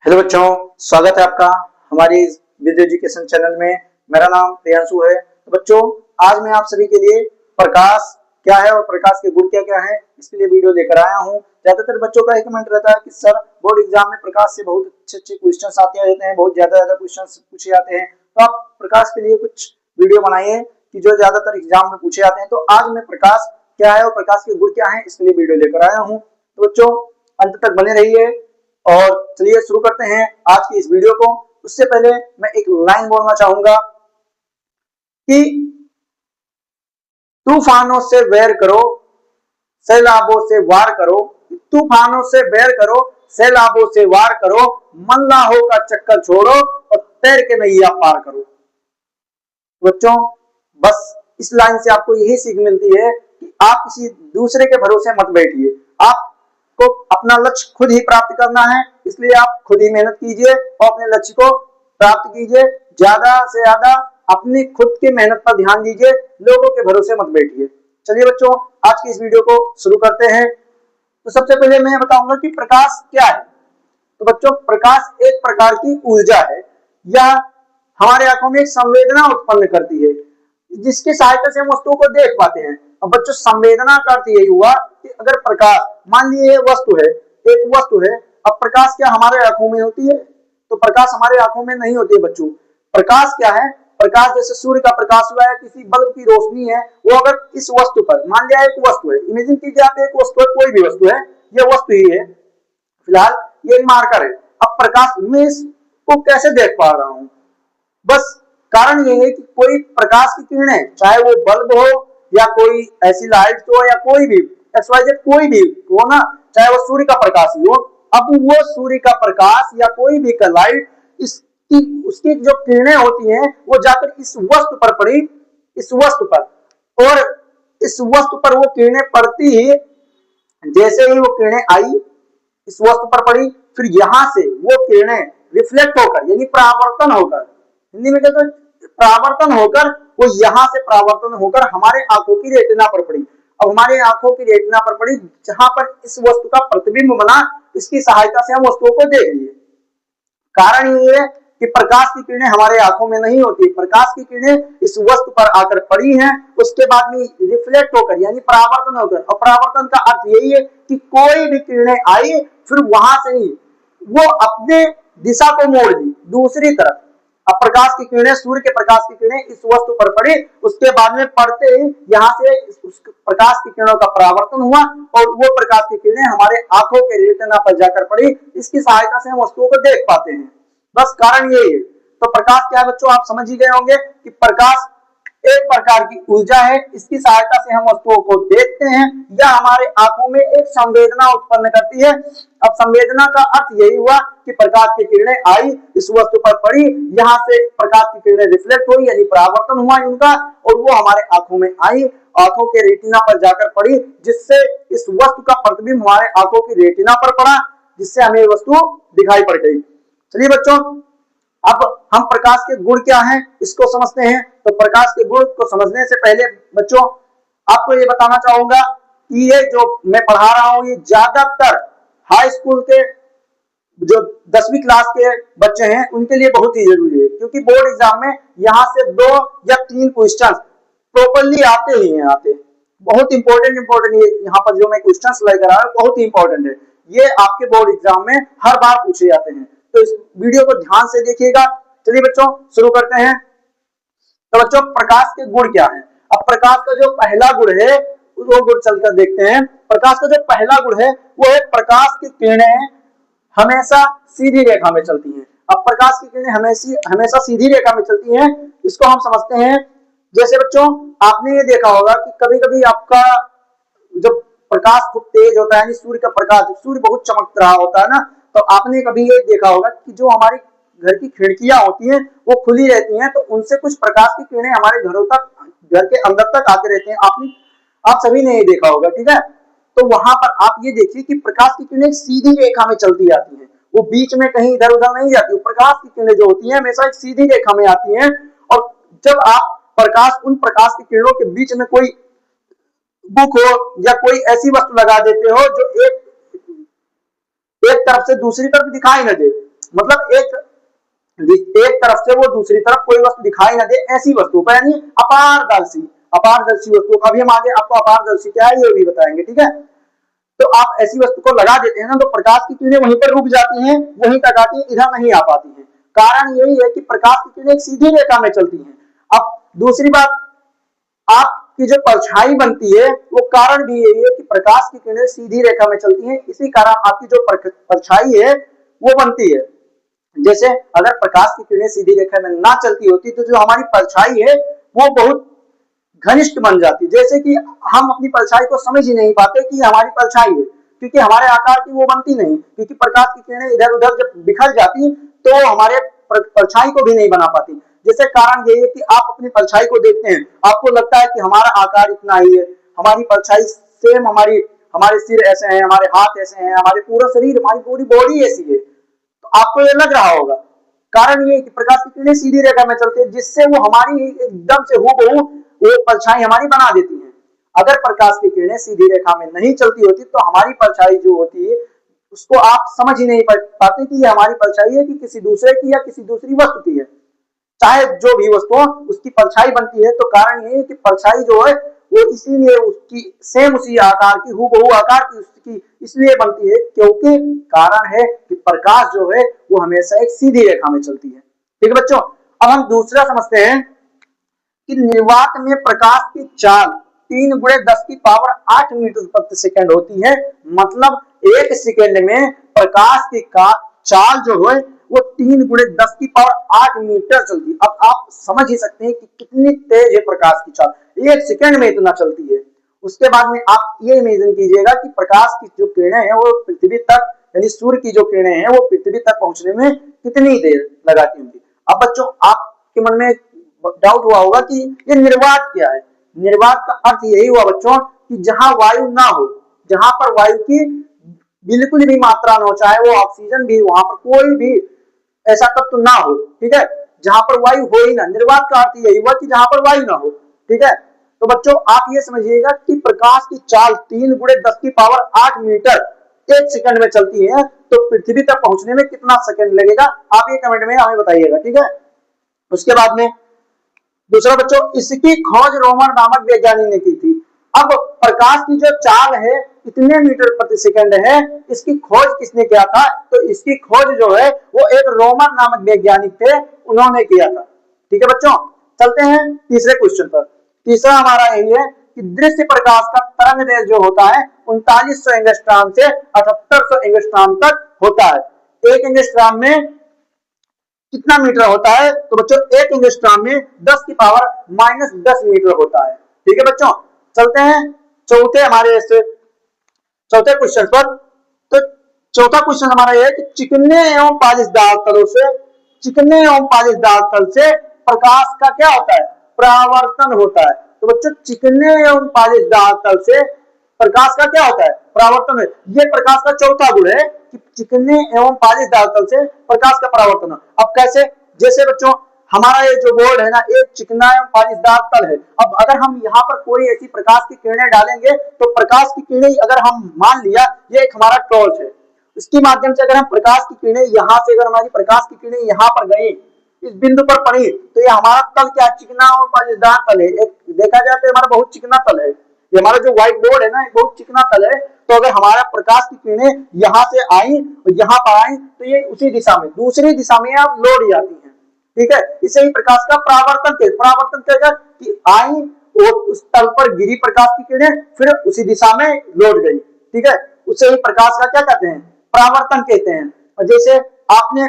Hello बच्चों, स्वागत है आपका हमारी विद एजुकेशन चैनल में। मेरा नाम प्रियांशु है। तो बच्चों, आज मैं आप सभी के लिए प्रकाश क्या है और प्रकाश के गुण क्या क्या है इसके लिए वीडियो लेकर आया हूं। ज्यादातर बच्चों का एक कमेंट रहता है कि सर बोर्ड एग्जाम में प्रकाश से बहुत अच्छे क्वेश्चंस आते रहते हैं, बहुत ज्यादा क्वेश्चंस पूछे जाते हैं, तो आप प्रकाश के लिए कुछ वीडियो बनाइए कि जो ज्यादातर एग्जाम में पूछे जाते हैं। तो आज मैं प्रकाश क्या है और प्रकाश के गुण क्या है इसके लिए वीडियो लेकर आया हूँ। तो बच्चों, अंत तक बने रहिए और चलिए शुरू करते हैं आज की इस वीडियो को। उससे पहले मैं एक लाइन बोलना चाहूंगा कि तूफानों से बैर करो, सैलाबों से वार करो। तूफानों से बैर करो, सैलाबों से वार करो, मल्लाहों का चक्कर छोड़ो और तैर के नैया पार करो। बच्चों, बस इस लाइन से आपको यही सीख मिलती है कि आप किसी दूसरे के भरोसे मत बैठिए। आप को अपना लक्ष्य खुद ही प्राप्त करना है, इसलिए आप खुद ही मेहनत कीजिए और अपने लक्ष्य को प्राप्त कीजिए। ज्यादा से ज्यादा अपनी खुद की मेहनत पर ध्यान दीजिए, लोगों के भरोसे मत बैठिए। चलिए बच्चों, आज की इस वीडियो को शुरू करते हैं। तो सबसे पहले मैं बताऊंगा कि प्रकाश क्या है। तो बच्चों, प्रकाश एक प्रकार की ऊर्जा है या हमारे आंखों में एक संवेदना उत्पन्न करती है जिसकी सहायता से हम वस्तुओं को देख पाते हैं। अब बच्चों, संवेदना का अर्थ यही हुआ कि अगर प्रकाश, मान लीजिए वस्तु है, एक वस्तु है, अब प्रकाश क्या हमारे आंखों में होती है? तो प्रकाश हमारे आंखों में नहीं होती है बच्चों। प्रकाश क्या है? प्रकाश जैसे सूर्य का प्रकाश हुआ है, किसी बल्ब की रोशनी है, वो अगर इस वस्तु पर, मान लिया एक वस्तु है, इमेजिन कीजिए आप एक वस्तु है, कोई भी वस्तु है, ये वस्तु ही है, फिलहाल ये मार्कर है। अब प्रकाश में इसको कैसे देख पा रहा हूं? बस कारण ये है कि कोई प्रकाश की किरणें, चाहे वो बल्ब हो या कोई ऐसी लाइट हो या कोई भी XYZ कोई भी हो ना, चाहे वो सूर्य का प्रकाश ही हो, अब वो सूर्य का प्रकाश या कोई भी का लाइट, इसकी उसकी जो किरणें होती हैं वो जाकर इस वस्तु पर पड़ी, इस वस्तु पर, और इस वस्तु पर वो किरणें पड़ती ही, जैसे ही वो किरणें आई इस वस्तु पर पड़ी, फिर यहां से वो किरणें रिफ्लेक्ट होकर यानी परावर्तन होकर, हिंदी में कहते हैं परावर्तन होकर, वो यहां से परावर्तन होकर हमारे आंखों की रेटिना पर पड़ी। अब हमारे आंखों की रेटिना पर पड़ी, जहां पर इस वस्तु का प्रतिबिंब बना, इसकी सहायता से हम वस्तुओं को देख लिए। कारण ये है कि प्रकाश की किरणें हमारे आंखों में नहीं होती, प्रकाश की किरणें इस वस्तु पर आकर पड़ी हैं, उसके बाद में रिफ्लेक्ट होकर यानी परावर्तन होकर, और परावर्तन का अर्थ यही है कि कोई भी किरणें आई फिर वहां से ही वो अपने दिशा को मोड़ दी दूसरी तरफ। अब प्रकाश की किरणें, सूर्य के प्रकाश की किरणें इस वस्तु पर पड़ी, उसके बाद में पड़ते ही यहाँ से उस प्रकाश की किरणों का परावर्तन हुआ और वो प्रकाश की किरणें हमारे आंखों के रेटिना पर जाकर पड़ी। इसकी सहायता से हम वस्तुओं को देख पाते हैं। बस कारण यही है। तो प्रकाश क्या है बच्चों, आप समझ ही गए होंगे कि प्रकाश एक प्रकार की ऊर्जा है, इसकी सहायता से हम वस्तुओं को देखते हैं या हमारे आंखों में एक संवेदना उत्पन्न करती है। अब संवेदना का अर्थ यही हुआ कि प्रकाश की किरणें आई, इस वस्तु पर पड़ी, यहाँ से प्रकाश की किरणें रिफ्लेक्ट हुई यानी परावर्तन हुआ उनका, और वो हमारे आंखों में आई, आंखों के रेटिना पर जाकर पड़ी, जिससे इस वस्तु का प्रतिबिंब हमारे आंखों की रेटिना पर पड़ा, जिससे हमें वस्तु दिखाई पड़ गई। चलिए बच्चों, अब हम प्रकाश के गुण क्या हैं इसको समझते हैं। तो प्रकाश के गुण को समझने से पहले बच्चों, आपको ये बताना चाहूंगा कि ये जो मैं पढ़ा रहा हूं ये ज्यादातर हाई स्कूल के जो 10वीं क्लास के बच्चे हैं उनके लिए बहुत ही जरूरी है, क्योंकि बोर्ड एग्जाम में यहाँ से 2 या 3 क्वेश्चन प्रॉपरली आते ही हैं, आते। बहुत इंपॉर्टेंट ये यहाँ पर जो मैं क्वेश्चन लेकर आ रहा हूँ बहुत ही इंपॉर्टेंट है, ये आपके बोर्ड एग्जाम में हर बार पूछे जाते हैं। तो इस वीडियो को ध्यान से देखिएगा। चलिए बच्चों, शुरू करते हैं। तो बच्चों, प्रकाश के गुण क्या है? अब प्रकाश का जो पहला गुण है वो गुण चलकर देखते हैं। प्रकाश का जो पहला गुण है वो है प्रकाश की किरणें हमेशा सीधी रेखा में चलती हैं। अब प्रकाश की किरणें हमेशा सीधी रेखा में चलती हैं, इसको हम समझते हैं। जैसे बच्चों, आपने ये देखा होगा कि कभी कभी आपका जब प्रकाश खूब तेज होता है, यानी सूर्य का प्रकाश, सूर्य बहुत चमक रहा होता है ना, तो आपने कभी ये देखा होगा कि जो हमारी घर की खिड़कियां होती हैं वो खुली रहती हैं, तो उनसे कुछ प्रकाश की किरणें हमारे घरों तक, घर के अंदर तक आते रहते हैं। आप सभी ने ये देखा होगा, ठीक है। तो वहां पर आप ये देखिए कि प्रकाश की किरणें सीधी रेखा में चलती जाती हैं, वो बीच में कहीं इधर उधर नहीं जाती। प्रकाश की किरणें जो होती हैं हमेशा एक सीधी रेखा में आती हैं, और जब आप उन प्रकाश की किरणों के बीच में कोई बुक हो या कोई ऐसी वस्तु लगा देते हो जो एक तरफ से दूसरी तरफ दिखाई न दे, मतलब एक तरफ से वो दूसरी तरफ कोई वस्तु दिखाई ना दे, ऐसी वस्तु पर, यानी अपारदर्शी। अपारदर्शी वस्तु का भी हम आगे आपको अपारदर्शी क्या है ये भी बताएंगे, ठीक है। तो आप ऐसी वस्तु को लगा देते हैं ना, तो प्रकाश की किरणें वहीं पर रुक जाती हैं, वहीं तक आती हैं, इधर नहीं आ पाती हैं। कारण यही है कि प्रकाश की किरणें एक सीधी रेखा में चलती हैं। अब दूसरी बात, आपकी जो परछाई बनती है वो कारण भी यही है कि प्रकाश की किरणें सीधी रेखा में चलती हैं, इसी कारण आपकी जो परछाई है वो बनती है। जैसे अगर प्रकाश की किरणें सीधी रेखा में ना चलती होती तो जो हमारी परछाई है वो बहुत घनिष्ठ बन जाती, जैसे कि हम अपनी परछाई को समझ ही नहीं पाते कि हमारी परछाई है, क्योंकि हमारे आकार की वो बनती नहीं, क्योंकि प्रकाश की किरणें इधर उधर जब बिखर जाती तो हमारे परछाई को भी नहीं बना पाती। जैसे कारण यही है कि आप अपनी परछाई को देखते हैं, आपको लगता है कि हमारा आकार इतना ही है, हमारी परछाई सेम, हमारे सिर ऐसे हैं, हमारे हाथ ऐसे हैं, हमारे पूरा शरीर, हमारी पूरी बॉडी ऐसी है, तो आपको ये लग रहा होगा। कारण ये कि प्रकाश की किरणें सीधी रेखा में चलती है, जिससे वो हमारी एकदम से हूबहू वो परछाई हमारी बना देती है। अगर प्रकाश की किरणें सीधी रेखा में नहीं चलती होती तो हमारी परछाई जो होती है उसको आप समझ ही नहीं पाते कि ये हमारी परछाई है कि किसी दूसरे की या किसी दूसरी वस्तु की है। चाहे जो भी वस्तु हो उसकी परछाई बनती है, तो कारण ये है कि परछाई जो है वो इसीलिए उसकी सेम उसी आकार की, हूबहू आकार की उसकी इसलिए बनती है क्योंकि कारण है कि प्रकाश जो है वो हमेशा एक सीधी रेखा में चलती है। ठीक है बच्चों, अब हम दूसरा समझते हैं कि निर्वात में प्रकाश की चाल 3 × 10⁸ मीटर प्रति सेकंड होती है। मतलब 1 सेकंड में प्रकाश की चाल जो है वो 3 × 10⁸ मीटर चलती है। अब आप समझ ही सकते हैं कि कितनी तेज है प्रकाश की चाल, 1 सेकंड में इतना चलती है। उसके बाद में आप ये इमेजिन कीजिएगा कि प्रकाश की जो किरणें हैं वो पृथ्वी तक, यानी सूर्य की जो किरणें हैं वो पृथ्वी तक पहुंचने में कितनी देर लगाती होंगी। अब बच्चों आपके मन में डाउट हुआ होगा कि ये निर्वात क्या है। निर्वात का अर्थ यही हुआ बच्चों कि जहां वायु ना हो, जहां पर वायु की बिल्कुल भी मात्रा ना हो, चाहे वो ऑक्सीजन भी, वहां पर कोई भी ऐसा तत्व ना हो, ठीक है, जहां पर वायु हो ही ना। निर्वात का अर्थ यही हुआ कि जहां पर वायु ना हो, ठीक है। तो बच्चों आप ये समझिएगा कि प्रकाश की चाल 3 × 10⁸ मीटर 1 सेकंड में चलती है, तो पृथ्वी तक पहुंचने में कितना सेकंड लगेगा, आप ये कमेंट में हमें बताइएगा, ठीक है। उसके बाद में दूसरा बच्चों, इसकी खोज रोमन नामक वैज्ञानिक ने की थी। अब प्रकाश की जो चाल है इतने मीटर प्रति सेकंड है, इसकी खोज किसने किया था, तो इसकी खोज जो है वो एक रोमन नामक वैज्ञानिक थे, उन्होंने किया था। ठीक है बच्चों, चलते हैं तीसरे क्वेश्चन पर। तीसरा हमारा यही है कि दृश्य प्रकाश का तरंग दैर्घ्य जो होता है 3900 एंगस्ट्रॉम से 7800 एंगस्ट्रॉम तक होता है। 1 एंगस्ट्रॉम में कितना मीटर होता है, तो बच्चों 1 एंगस्ट्रॉम में 10⁻⁻10 मीटर होता है। ठीक है बच्चों, चलते हैं चौथे क्वेश्चन पर। तो चौथा क्वेश्चन हमारा यह है कि चिकने एवं पालिशदार तल से प्रकाश का क्या होता है, परावर्तन होता है। तो बच्चों चिकने एवं पालिशदार तल से प्रकाश का क्या होता है, परावर्तन है। ये प्रकाश का चौथा गुण है कि चिकने एवं पालिशदार तल से प्रकाश का परावर्तन। अब कैसे, जैसे बच्चों हमारा ये जो बोर्ड है ना, एक चिकना एवं पालिशदार तल है। अब अगर हम यहाँ पर कोई ऐसी प्रकाश की किरणें डालेंगे तो प्रकाश की किरणें, अगर हम मान लिया ये एक हमारा टॉर्च है, इसके माध्यम से अगर हम प्रकाश की किरणें यहाँ से, अगर हमारी प्रकाश की किरणें यहाँ पर गई, इस बिंदु पर पड़ी, तो ये हमारा तल क्या, चिकना और पालिशदार तल है। एक देखा जाए तो हमारा बहुत चिकना तल है, ये हमारा जो व्हाइट बोर्ड है ना, बहुत चिकना तल है। तो अगर हमारा प्रकाश की किरणें यहाँ से आई और यहाँ पर आई, तो ये उसी दिशा में, दूसरी दिशा में आप लौट जाती है। ठीक है, इसे ही प्रकाश का परावर्तन कहेगा कि आई और उस तल पर गिरी प्रकाश की किरणें, फिर उसी दिशा में लौट गई। ठीक है, उसे ही प्रकाश का क्या कहते हैं, परावर्तन कहते हैं। और जैसे आपने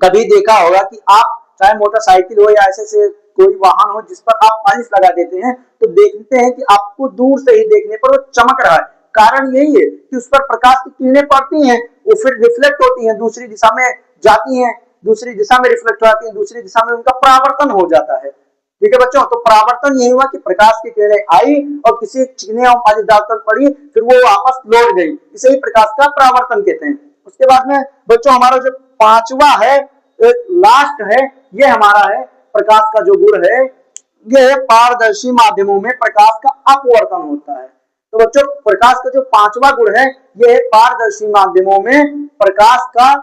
कभी देखा होगा कि आप चाहे मोटरसाइकिल हो या ऐसे से कोई वाहन हो जिस पर आप पॉलिश लगा देते हैं, तो देखते हैं कि आपको दूर से ही देखने पर वो चमक रहा है। कारण यही है कि उस पर प्रकाश की किरणें पड़ती हैं, वो फिर रिफ्लेक्ट होती हैं, दूसरी दिशा में जाती हैं, दूसरी दिशा में रिफ्लेक्ट होती हैं, दूसरी दिशा में उनका परावर्तन हो जाता है। ठीक है बच्चों, तो परावर्तन यही हुआ कि प्रकाश की किरणें आई और किसी चिकने और पालिशदार तल पड़ी, फिर वो वापस लौट गई, इसे ही प्रकाश का परावर्तन कहते हैं। उसके बाद में बच्चों हमारा जो पांचवा है, लास्ट है, ये हमारा है प्रकाश का जो गुण है, ये पारदर्शी माध्यमों में प्रकाश का अपवर्तन होता है। तो बच्चों प्रकाश का जो पांचवा गुण है, ये है पारदर्शी माध्यमों में प्रकाश का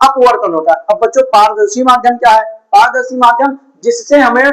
अपवर्तन होता है। अब बच्चों पारदर्शी माध्यम क्या है? पारदर्शी माध्यम जिससे हमें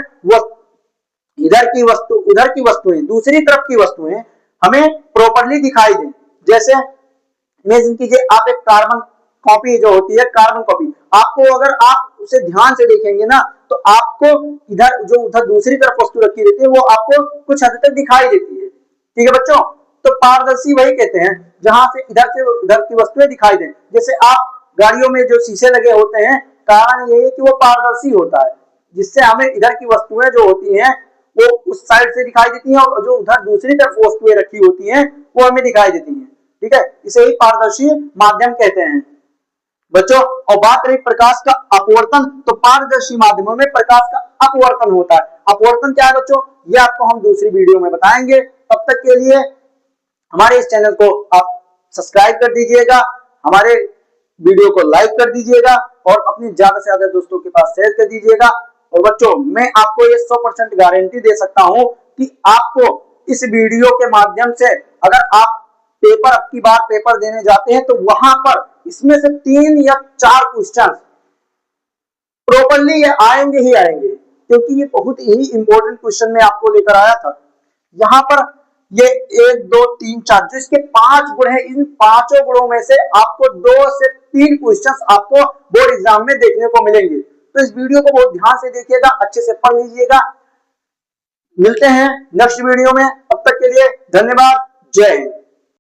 इधर की वस्तुएं दूसरी तरफ की वस्तुएं हमें प्रॉपरली दिखाई दें। जैसे इमेजिन कीजिए आप एक कार्बन कॉपी जो होती है, कार्बन कॉपी, आपको अगर आप उसे ध्यान से देखेंगे ना तो आपको उधर दूसरी तरफ वस्तु रखी रहती है वो आपको कुछ हद तक दिखाई देती है। ठीक है बच्चों, तो पारदर्शी वही कहते हैं जहां से उधर की वस्तुएं दिखाई दें। जैसे आप गाड़ियों में जो शीशे लगे होते हैं, कारण ये है कि वो पारदर्शी होता है, जिससे हमें इधर की वस्तुएं जो होती हैं वो उस साइड से दिखाई देती हैं और जो उधर दूसरी तरफ वस्तुएं रखी होती हैं वो हमें दिखाई देती हैं। ठीक है, इसे ही पारदर्शी माध्यम कहते हैं बच्चों। और बात रही प्रकाश का अपवर्तन, तो पारदर्शी माध्यमों में प्रकाश का अपवर्तन होता है। अपवर्तन क्या है बच्चों, ये आपको हम दूसरी वीडियो में बताएंगे। तब तक के लिए हमारे इस चैनल को आप सब्सक्राइब कर दीजिएगा, हमारे वीडियो को लाइक कर दीजिएगा और अपने ज्यादा से ज्यादा दोस्तों के पास शेयर कर दीजिएगा। और बच्चों मैं आपको ये 100% गारंटी दे सकता हूं कि आपको इस वीडियो के माध्यम से अगर आप पेपर अब की बार पेपर देने जाते हैं तो वहां पर इसमें से 3 या 4 क्वेश्चन प्रॉपरली आएंगे ही आएंगे, क्योंकि ये बहुत ही इंपॉर्टेंट क्वेश्चन मैं आपको लेकर आया था। यहाँ पर ये 1 2 3 4 जो इसके 5 गुण है, इन 5 गुणों में से आपको 2 से 3 क्वेश्चंस आपको बोर्ड एग्जाम में देखने को मिलेंगे। तो इस वीडियो को बहुत ध्यान से देखिएगा, अच्छे से पढ़ लीजिएगा। मिलते हैं नेक्स्ट वीडियो में, तब तक के लिए धन्यवाद, जय हिंद।